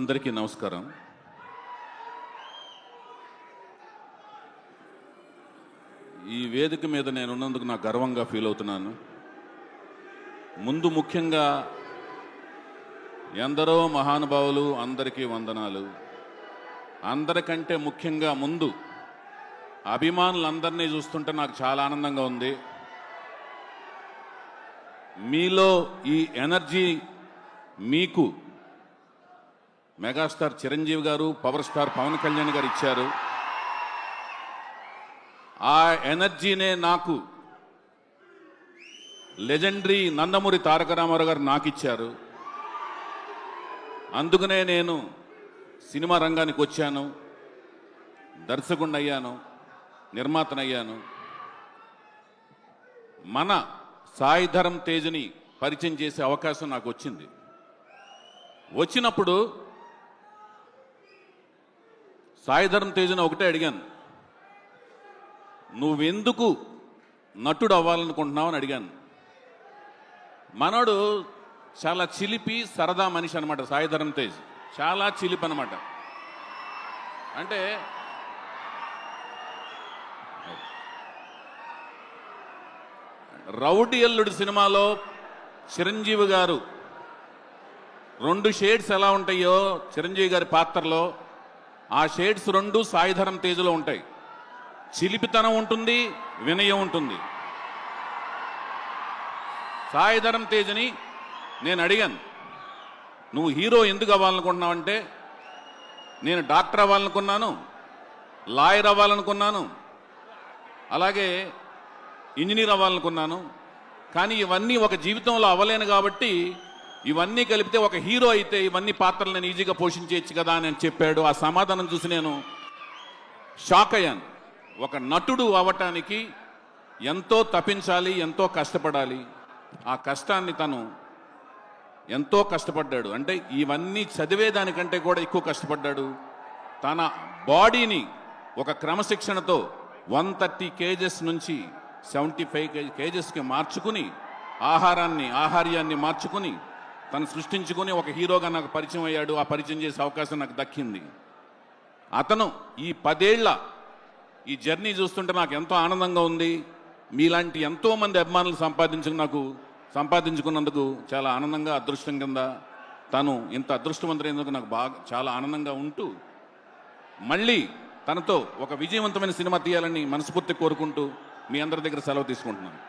అందరికీ నమస్కారం. ఈ వేదిక మీద నేను ఉన్నందుకు నాకు గర్వంగా ఫీల్ అవుతున్నాను. ముందు ముఖ్యంగా ఎందరో మహానుభావులు, అందరికీ వందనాలు. అందరికంటే ముఖ్యంగా ముందు అభిమానులందరినీ చూస్తుంటే నాకు చాలా ఆనందంగా ఉంది. మీలో ఈ ఎనర్జీ మీకు మెగాస్టార్ చిరంజీవి గారు, పవర్ స్టార్ పవన్ కళ్యాణ్ గారు ఇచ్చారు. ఆ ఎనర్జీనే నాకు లెజెండరీ నందమూరి తారక రామారావు గారు నాకు ఇచ్చారు. అందుకనే నేను సినిమా రంగానికి వచ్చాను, దర్శకుడిని అయ్యాను, నిర్మాతనయ్యాను. మన సాయి ధరమ్ తేజ్ని పరిచయం చేసే అవకాశం నాకు వచ్చింది. వచ్చినప్పుడు సాయి ధరమ్ తేజ్ని ఒకటే అడిగాను, నువ్వెందుకు నటుడు అవ్వాలనుకుంటున్నావు అని అడిగాను. మనోడు చాలా చిలిపి సరదా మనిషి అనమాట. సాయి ధరమ్ తేజ్ చాలా చిలిపి అనమాట. అంటే రౌడీ అల్లుడు సినిమాలో చిరంజీవి గారు 2 షేడ్స్ ఎలా ఉంటాయో చిరంజీవి గారి పాత్రలో, ఆ షేడ్స్ 2 సాయి ధరమ్ తేజ్లో ఉంటాయి. చిలిపితనం ఉంటుంది, వినయం ఉంటుంది. సాయి ధరమ్ తేజ్ని నేను అడిగాను, నువ్వు హీరో ఎందుకు అవ్వాలనుకుంటున్నావు అంటే, నేను డాక్టర్ అవ్వాలనుకున్నాను, లాయర్ అవ్వాలనుకున్నాను, అలాగే ఇంజనీర్ అవ్వాలనుకున్నాను, కానీ ఇవన్నీ ఒక జీవితంలో అవ్వలేను కాబట్టి ఇవన్నీ కలిపితే ఒక హీరో అయితే ఇవన్నీ పాత్రలు నేను ఈజీగా పోషించేయచ్చు కదా అని చెప్పాడు. ఆ సమాధానం చూసి నేను షాక్ అయ్యాను. ఒక నటుడు అవ్వటానికి ఎంతో తపించాలి, ఎంతో కష్టపడాలి. ఆ కష్టాన్ని తను ఎంతో కష్టపడ్డాడు. అంటే ఇవన్నీ చదివేదానికంటే కూడా ఎక్కువ కష్టపడ్డాడు. తన బాడీని ఒక క్రమశిక్షణతో 130 kgs నుంచి 75 kgsకి మార్చుకుని, ఆహార్యాన్ని మార్చుకుని తను సృష్టించుకుని ఒక హీరోగా నాకు పరిచయం అయ్యాడు. ఆ పరిచయం చేసే అవకాశం నాకు దక్కింది. అతను ఈ 10 ఏళ్ల ఈ జర్నీ చూస్తుంటే నాకు ఎంతో ఆనందంగా ఉంది. మీలాంటి ఎంతోమంది అభిమానులు సంపాదించుకున్నందుకు చాలా ఆనందంగా, అదృష్టం కింద తను ఇంత అదృష్టవంతులైనందుకు నాకు చాలా ఆనందంగా ఉంటూ, మళ్ళీ తనతో ఒక విజయవంతమైన సినిమా తీయాలని మనస్ఫూర్తి కోరుకుంటూ మీ అందరి దగ్గర సెలవు తీసుకుంటున్నాను.